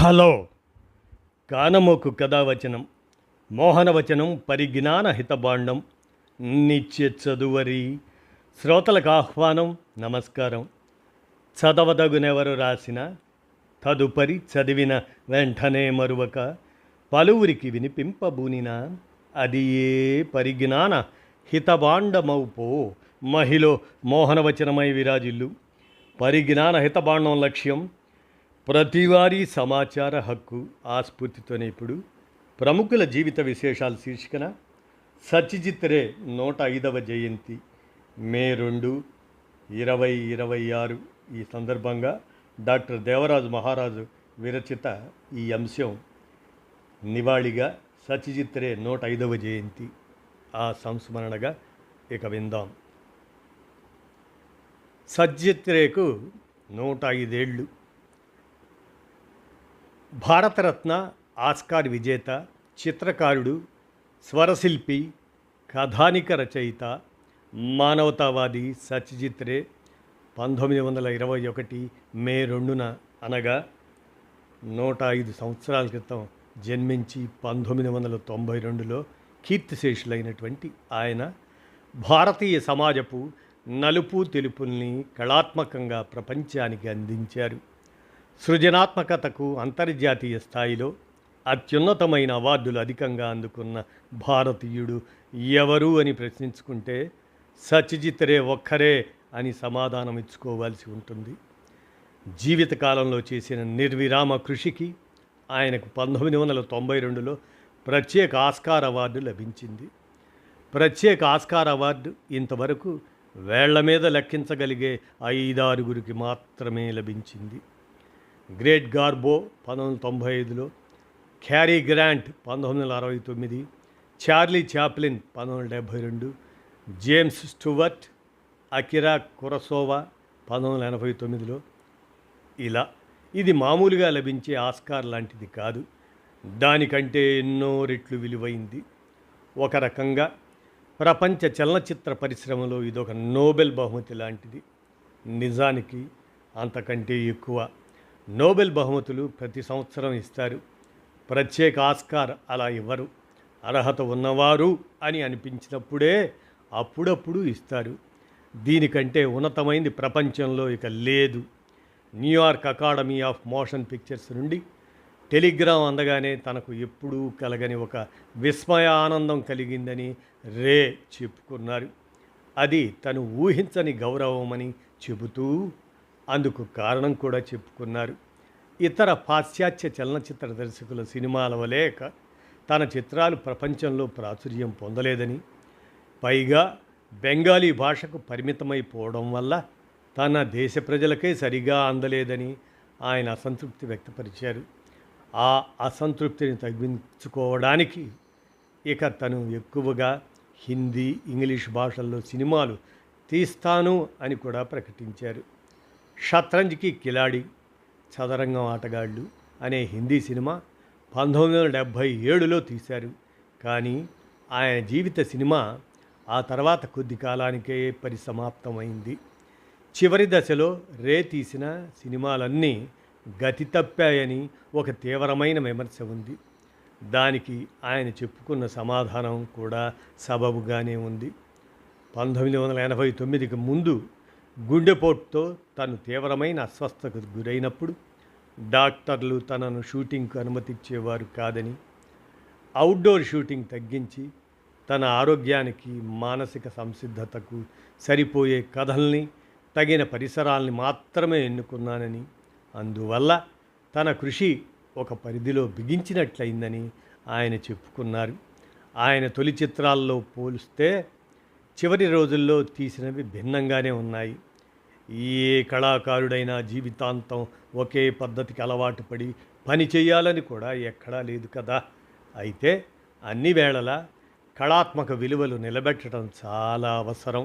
Hello కానమోకు కథావచనం మోహనవచనం పరిజ్ఞాన హితబాండం నిత్య చదువరి శ్రోతలకు ఆహ్వానం నమస్కారం. చదవదగునెవరు రాసిన తదుపరి చదివిన వెంటనే మరువక పలువురికి వినిపింపబూనిన అది ఏ పరిజ్ఞాన హితబాండమౌపో మహిళ మోహనవచనమై విరాజిల్లు. పరిజ్ఞాన హితబాండం లక్ష్యం ప్రతివారీ సమాచార హక్కు. ఆ స్ఫూర్తితోనే ఇప్పుడు ప్రముఖుల జీవిత విశేషాలు శీర్షికన సత్యజిత్ రే 105వ జయంతి మే 2, 2026 ఈ సందర్భంగా డాక్టర్ దేవరాజు మహారాజు విరచిత ఈ అంశం నివాళిగా సత్యజిత్ రే 105వ జయంతి ఆ సంస్మరణగా ఇక విందాం. సత్యజిత్ రేకు 105 ఏళ్ళు. భారతరత్న, ఆస్కార్ విజేత, చిత్రకారుడు, స్వరశిల్పి, కథానిక రచయిత, మానవతావాది సత్యజిత్ రే 1921 మే 2న అనగా 105 సంవత్సరాల క్రితం జన్మించి 1992లో కీర్తిశేషులైనటువంటి ఆయన భారతీయ సమాజపు నలుపు తెలుపుల్ని కళాత్మకంగా ప్రపంచానికి అందించారు. సృజనాత్మకతకు అంతర్జాతీయ స్థాయిలో అత్యున్నతమైన అవార్డులు అధికంగా అందుకున్న భారతీయుడు ఎవరు అని ప్రశ్నించుకుంటే సత్యజిత్ రే ఒక్కరే అని సమాధానం ఇచ్చుకోవాల్సి ఉంటుంది. జీవితకాలంలో చేసిన నిర్విరామ కృషికి ఆయనకు 1992లో ప్రత్యేక ఆస్కార్ అవార్డు లభించింది. ప్రత్యేక ఆస్కార్ అవార్డు ఇంతవరకు వేళ్ల మీద లెక్కించగలిగే 5-6 మాత్రమే లభించింది. గ్రేట్ గార్బో 1995లో, Cary Grant 1969, Charlie Chaplin 1972, James Stewart, Akira Kurosawa 1989లో. ఇలా ఇది మామూలుగా లభించే ఆస్కార్ లాంటిది కాదు, దానికంటే ఎన్నో రెట్లు విలువైంది. ఒక రకంగా ప్రపంచ చలనచిత్ర పరిశ్రమలో ఇదొక నోబెల్ బహుమతి లాంటిది. నిజానికి అంతకంటే ఎక్కువ. నోబెల్ బహుమతులు ప్రతి సంవత్సరం ఇస్తారు, ప్రత్యేక ఆస్కార్ అలా ఇవ్వరు. అర్హత ఉన్నవారు అని అనిపించినప్పుడే అప్పుడప్పుడు ఇస్తారు. దీనికంటే ఉన్నతమైంది ప్రపంచంలో ఇక లేదు. New York academy of motion pictures నుండి టెలిగ్రామ్ అందగానే తనకు ఎప్పుడూ కలగని ఒక విస్మయ ఆనందం కలిగిందని రే చెప్పుకున్నారు. అది తను ఊహించని గౌరవమని చెబుతూ అందుకు కారణం కూడా చెప్పుకున్నారు. ఇతర పాశ్చాత్య చలనచిత్ర దర్శకుల సినిమాల వలె తన చిత్రాలు ప్రపంచంలో ప్రాచుర్యం పొందలేదని, పైగా బెంగాలీ భాషకు పరిమితమైపోవడం వల్ల తన దేశ ప్రజలకే సరిగా అందలేదని ఆయన అసంతృప్తి వ్యక్తపరిచారు. ఆ అసంతృప్తిని తగ్గించుకోవడానికి ఇక తను ఎక్కువగా హిందీ, ఇంగ్లీష్ భాషల్లో సినిమాలు తీస్తాను అని కూడా ప్రకటించారు. షత్రంజ్కి కిలాడి, చదరంగం ఆటగాళ్ళు అనే హిందీ సినిమా 1977లో తీశారు. కానీ ఆయన జీవిత సినిమా ఆ తర్వాత కొద్ది కాలానికే పరిసమాప్తమైంది. చివరి దశలో రే తీసిన సినిమాలన్నీ గతి తప్పాయని ఒక తీవ్రమైన విమర్శ ఉంది. దానికి ఆయన చెప్పుకున్న సమాధానం కూడా సబబుగానే ఉంది. 1989కి ముందు గుండెపోటుతో తను తీవ్రమైన అస్వస్థతకు గురైనప్పుడు డాక్టర్లు తనను షూటింగ్కు అనుమతించేవారు కాదని, అవుట్డోర్ షూటింగ్ తగ్గించి తన ఆరోగ్యానికి, మానసిక సంసిద్ధతకు సరిపోయే కథల్ని, తగిన పరిసరాల్ని మాత్రమే ఎన్నుకున్నానని, అందువల్ల తన కృషి ఒక పరిధిలో బిగించినట్లయిందని ఆయన చెప్పుకున్నారు. ఆయన తొలి చిత్రాల్లో పోలిస్తే చివరి రోజుల్లో తీసినవి భిన్నంగానే ఉన్నాయి. ఏ కళాకారుడైనా జీవితాంతం ఒకే పద్ధతికి అలవాటు పడి పని చేయాలని కూడా ఎక్కడా లేదు కదా. అయితే అన్ని వేళలా కళాత్మక విలువలు నిలబెట్టడం చాలా అవసరం.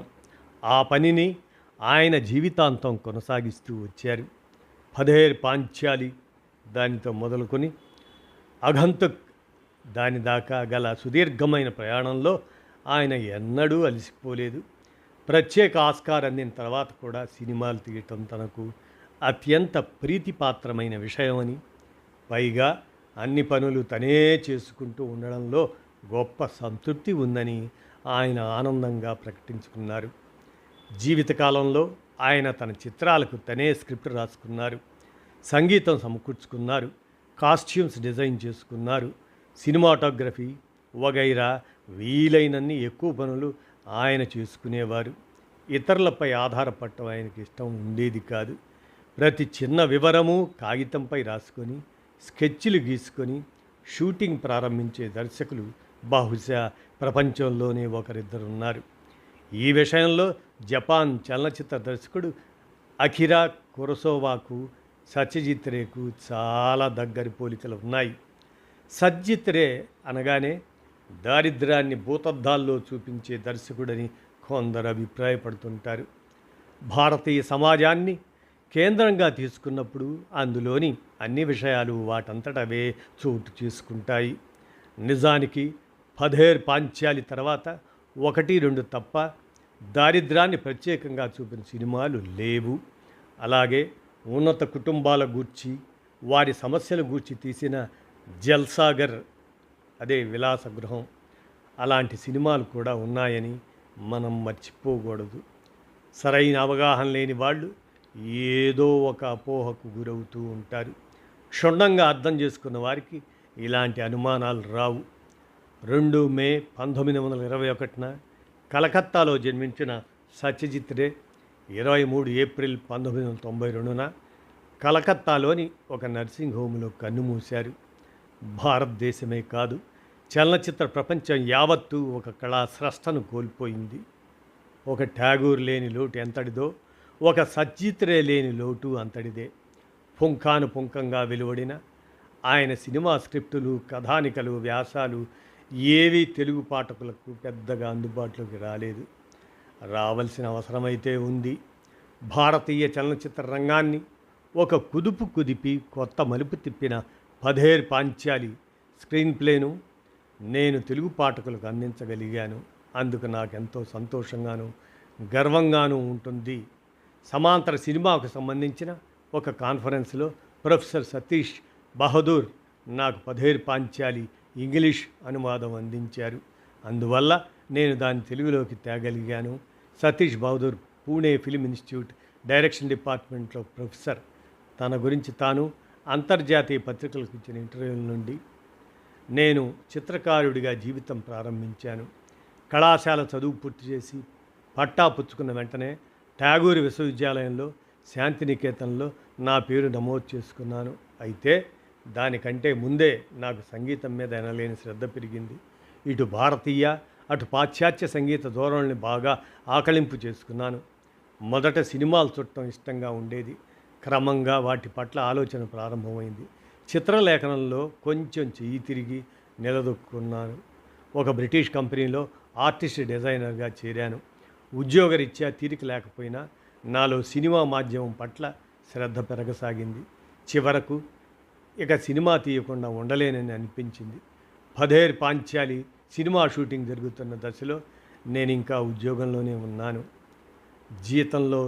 ఆ పనిని ఆయన జీవితాంతం కొనసాగిస్తూ వచ్చారు. పథేర్ పాంచాలి దానితో మొదలుకొని అఘంతుక్ దాని దాకా గల సుదీర్ఘమైన ప్రయాణంలో ఆయన ఎన్నడూ అలసిపోలేదు. ప్రత్యేక ఆస్కార్ అందిన తర్వాత కూడా సినిమాలు తీయటం తనకు అత్యంత ప్రీతిపాత్రమైన విషయమని, పైగా అన్ని పనులు తనే చేసుకుంటూ ఉండడంలో గొప్ప సంతృప్తి ఉందని ఆయన ఆనందంగా ప్రకటించుకున్నారు. జీవితకాలంలో ఆయన తన చిత్రాలకు తనే స్క్రిప్ట్ రాసుకున్నారు, సంగీతం సమకూర్చుకున్నారు, కాస్ట్యూమ్స్ డిజైన్ చేసుకున్నారు, సినిమాటోగ్రఫీ వగైరా వీలైనన్ని ఎక్కువ పనులు ఆయన చేసుకునేవారు. ఇతరులపై ఆధారపడటం ఆయనకి ఇష్టం ఉండేది కాదు. ప్రతి చిన్న వివరము కాగితంపై రాసుకొని స్కెచ్లు గీసుకొని షూటింగ్ ప్రారంభించే దర్శకులు బహుశా ప్రపంచంలోనే ఒకరిద్దరున్నారు. ఈ విషయంలో జపాన్ చలనచిత్ర దర్శకుడు అకిరా కురోసావాకు సత్యజిత్ రేకు చాలా దగ్గరి పోలికలు ఉన్నాయి. సత్యజిత్ రే అనగానే దారిద్ర్యాన్ని భూతద్దాల్లో చూపించే దర్శకుడని కొందరు అభిప్రాయపడుతుంటారు. భారతీయ సమాజాన్ని కేంద్రంగా తీసుకున్నప్పుడు అందులోని అన్ని విషయాలు వాటంతటవే చోటు చేసుకుంటాయి. నిజానికి పధేర్ పాంచాలి తర్వాత 1-2 తప్ప దారిద్ర్యాన్ని ప్రత్యేకంగా చూపిన సినిమాలు లేవు. అలాగే ఉన్నత కుటుంబాల గూర్చి వారి సమస్యల గూర్చి తీసిన జల్సాగర్, అదే విలాసగృహం, అలాంటి సినిమాలు కూడా ఉన్నాయని మనం మర్చిపోకూడదు. సరైన అవగాహన లేని వాళ్ళు ఏదో ఒక అపోహకు గురవుతూ ఉంటారు. క్షుణ్ణంగా అర్థం చేసుకున్న వారికి ఇలాంటి అనుమానాలు రావు. 2 మే 1921 కలకత్తాలో జన్మించిన సత్యజిత్ రే 23 ఏప్రిల్ 1992 కలకత్తాలోని ఒక నర్సింగ్ హోమ్లో కన్నుమూశారు. భారతదేశమే కాదు, చలనచిత్ర ప్రపంచం యావత్తూ ఒక కళా స్రష్టను కోల్పోయింది. ఒక ఠాగూర్ లేని లోటు ఎంతటిదో, ఒక సత్యజిత్ రే లేని లోటు అంతటిదే. పుంఖానుపుంఖంగా వెలువడిన ఆయన సినిమా స్క్రిప్టులు, కథానికలు, వ్యాసాలు ఏవీ తెలుగు పాఠకులకు పెద్దగా అందుబాటులోకి రాలేదు. రావాల్సిన అవసరమైతే ఉంది. భారతీయ చలనచిత్ర రంగాన్ని ఒక కుదుపు కుదిపి కొత్త మలుపు తిప్పిన పధేర్ పాంచాలి స్క్రీన్ ప్లేను నేను తెలుగు పాఠకులకు అందించగలిగాను. అందుకు నాకెంతో సంతోషంగాను గర్వంగానూ ఉంటుంది. సమాంతర సినిమాకు సంబంధించిన ఒక కాన్ఫరెన్స్లో ప్రొఫెసర్ సతీష్ బహదూర్ నాకు పధేర్ పాంచాలి ఇంగ్లీష్ అనువాదం అందించారు. అందువల్ల నేను దాన్ని తెలుగులోకి తేగలిగాను. Satish Bahadur Pune film institute direction డిపార్ట్మెంట్లో ప్రొఫెసర్. తన గురించి తాను అంతర్జాతీయ పత్రికలకు ఇచ్చిన ఇంటర్వ్యూల నుండి నేను చిత్రకారుడిగా జీవితం ప్రారంభించాను. కళాశాల చదువు పూర్తి చేసి పట్టా పుచ్చుకున్న వెంటనే ఠాగూర్ విశ్వవిద్యాలయంలో శాంతినికేతన్లో నా పేరు నమోదు చేసుకున్నాను. అయితే దానికంటే ముందే నాకు సంగీతం మీద ఎనలేని శ్రద్ధ పెరిగింది. ఇటు భారతీయ అటు పాశ్చాత్య సంగీత ధోరణిని బాగా ఆకళింపు చేసుకున్నాను. మొదట సినిమాలు చూడటం ఇష్టంగా ఉండేది. క్రమంగా వాటి పట్ల ఆలోచన ప్రారంభమైంది. చిత్రలేఖనంలో కొంచెం చెయ్యి తిరిగి నిలదొక్కున్నాను. ఒక బ్రిటిష్ కంపెనీలో ఆర్టిస్ట్ డిజైనర్గా చేరాను. ఉద్యోగరీత్యా తీరిక లేకపోయినా నాలో సినిమా మాధ్యమం పట్ల శ్రద్ధ పెరగసాగింది. చివరకు ఇక సినిమా తీయకుండా ఉండలేనని అనిపించింది. పధేర్ పాంచాలి సినిమా షూటింగ్ జరుగుతున్న దశలో నేను ఇంకా ఉద్యోగంలోనే ఉన్నాను. జీతంలో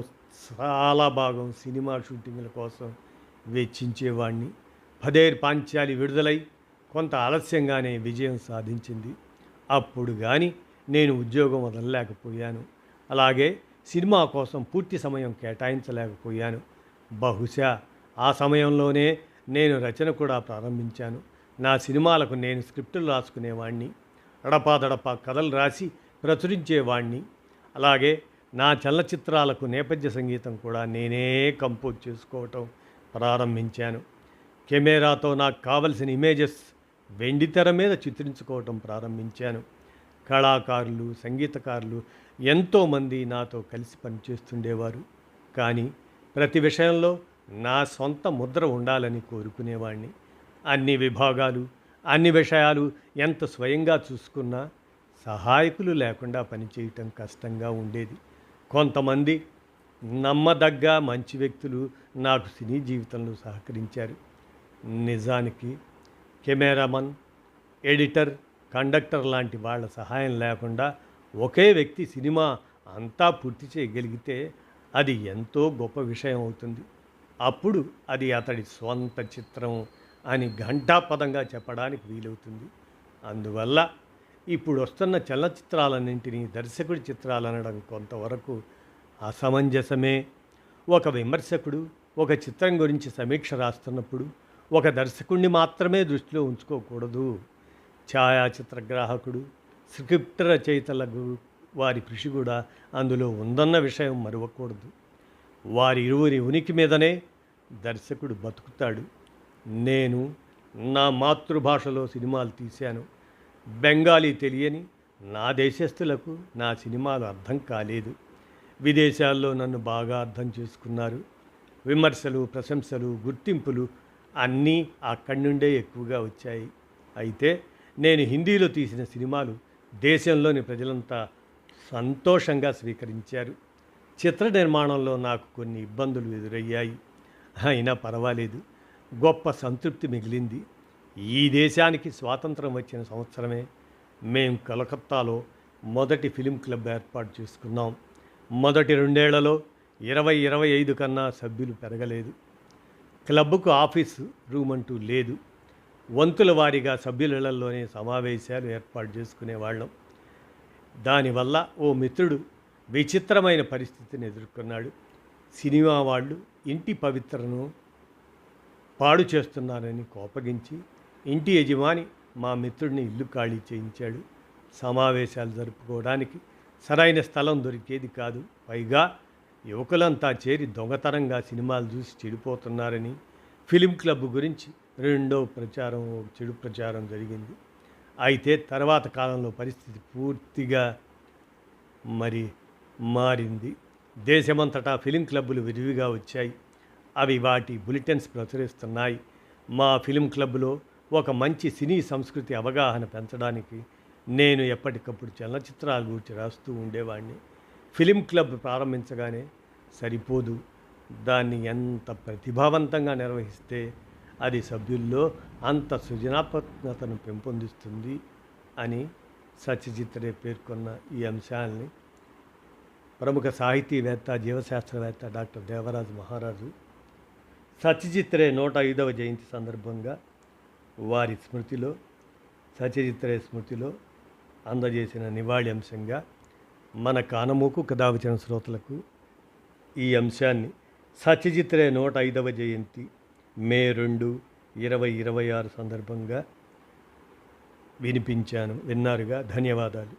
చాలా భాగం సినిమా షూటింగ్ల కోసం వెచ్చించేవాడిని. పధేర్ పాంచాలి విడుదలై కొంత ఆలస్యంగానే విజయం సాధించింది. అప్పుడు కానీ నేను ఉద్యోగం వదలలేకపోయాను. అలాగే సినిమా కోసం పూర్తి సమయం కేటాయించలేకపోయాను. బహుశా ఆ సమయంలోనే నేను రచన కూడా ప్రారంభించాను. నా సినిమాలకు నేను స్క్రిప్టులు రాసుకునేవాడిని, అడపాదడపా కథలు రాసి ప్రచురించేవాడిని. అలాగే నా చలనచిత్రాలకు నేపథ్య సంగీతం కూడా నేనే కంపోజ్ చేసుకోవటం ప్రారంభించాను. కెమెరాతో నాకు కావలసిన ఇమేజెస్ వెండితెర మీద చిత్రించుకోవటం ప్రారంభించాను. కళాకారులు, సంగీతకారులు ఎంతోమంది నాతో కలిసి పనిచేస్తుండేవారు. కానీ ప్రతి విషయంలో నా సొంత ముద్ర ఉండాలని కోరుకునేవాడిని. అన్ని విభాగాలు, అన్ని విషయాలు ఎంత స్వయంగా చూసుకున్నా సహాయకులు లేకుండా పనిచేయటం కష్టంగా ఉండేది. కొంతమంది నమ్మదగ్గ మంచి వ్యక్తులు నాకు సినీ జీవితంలో సహకరించారు. నిజానికి కెమెరామన్, ఎడిటర్, కండక్టర్ లాంటి వాళ్ళ సహాయం లేకుండా ఒకే వ్యక్తి సినిమా అంతా పూర్తి చేయగలిగితే అది ఎంతో గొప్ప విషయం అవుతుంది. అప్పుడు అది అతడి స్వంత చిత్రం అని ఘంటాపదంగా చెప్పడానికి వీలవుతుంది. అందువల్ల ఇప్పుడు వస్తున్న చలనచిత్రాలన్నింటినీ దర్శకుడి చిత్రాలనడం కొంతవరకు అసమంజసమే. ఒక విమర్శకుడు ఒక చిత్రం గురించి సమీక్ష రాస్తున్నప్పుడు ఒక దర్శకుడిని మాత్రమే దృష్టిలో ఉంచుకోకూడదు. ఛాయాచిత్రగ్రాహకుడు, స్క్రిప్ట్ రచయితలకు వారి కృషి కూడా అందులో ఉందన్న విషయం మరవకూడదు. వారి ఇరువురి ఉనికి మీదనే దర్శకుడు బతుకుతాడు. నేను నా మాతృభాషలో సినిమాలు తీశాను. బెంగాలీ తెలియని నా దేశస్థులకు నా సినిమాలు అర్థం కాలేదు. విదేశాల్లో నన్ను బాగా అర్థం చేసుకున్నారు. విమర్శలు, ప్రశంసలు, గుర్తింపులు అన్నీ అక్కడి నుండే ఎక్కువగా వచ్చాయి. అయితే నేను హిందీలో తీసిన సినిమాలు దేశంలోని ప్రజలంతా సంతోషంగా స్వీకరించారు. చిత్ర నిర్మాణంలో నాకు కొన్ని ఇబ్బందులు ఎదురయ్యాయి. అయినా పర్వాలేదు, గొప్ప సంతృప్తి మిగిలింది. ఈ దేశానికి స్వాతంత్రం వచ్చిన సంవత్సరమే మేము కలకత్తాలో మొదటి ఫిలిం క్లబ్ ఏర్పాటు చేసుకున్నాం. మొదటి 2 ఏళ్లలో 20-25 కన్నా సభ్యులు పెరగలేదు. క్లబ్కు ఆఫీసు రూమ్ అంటూ లేదు. వంతుల వారీగా సభ్యులలోనే సమావేశాలు ఏర్పాటు చేసుకునేవాళ్ళం. దానివల్ల ఓ మిత్రుడు విచిత్రమైన పరిస్థితిని ఎదుర్కొన్నాడు. సినిమా వాళ్ళు ఇంటి పవిత్రను పాడు చేస్తున్నారని కోపగించి ఇంటి యజమాని మా మిత్రుడిని ఇల్లు ఖాళీ చేయించాడు. సమావేశాలు జరుపుకోవడానికి సరైన స్థలం దొరికేది కాదు. పైగా యువకులంతా చేరి దొంగతనంగా సినిమాలు చూసి చెడిపోతున్నారని ఫిలిం క్లబ్ గురించి చెడు ప్రచారం జరిగింది. అయితే తర్వాత కాలంలో పరిస్థితి పూర్తిగా మారింది. దేశమంతటా ఫిలిం క్లబ్బులు విరివిగా వచ్చాయి. అవి వాటి బులెటిన్స్ ప్రచురిస్తున్నాయి. మా ఫిలిం క్లబ్లో ఒక మంచి సినీ సంస్కృతి అవగాహన పెంచడానికి నేను ఎప్పటికప్పుడు చలనచిత్రాల గురించి రాస్తూ ఉండేవాడిని. ఫిలిం క్లబ్ ప్రారంభించగానే సరిపోదు, దాన్ని ఎంత ప్రతిభావంతంగా నిర్వహిస్తే అది సభ్యుల్లో అంత సృజనాత్మకతను పెంపొందిస్తుంది అని సత్యజిత్ రే పేర్కొన్న ఈ అంశాలని ప్రముఖ సాహితీవేత్త, జీవశాస్త్రవేత్త డాక్టర్ దేవరాజు మహారాజు సత్యజిత్ రే 105వ జయంతి సందర్భంగా వారి స్మృతిలో, సత్యజిత్ రే స్మృతిలో అందజేసిన నివాళి అంశంగా మన కానమోకు కథావచన శ్రోతలకు ఈ అంశాన్ని సత్యజిత్ రే 105వ జయంతి మే 2, 2026 సందర్భంగా వినిపించాను. విన్నారుగా. ధన్యవాదాలు.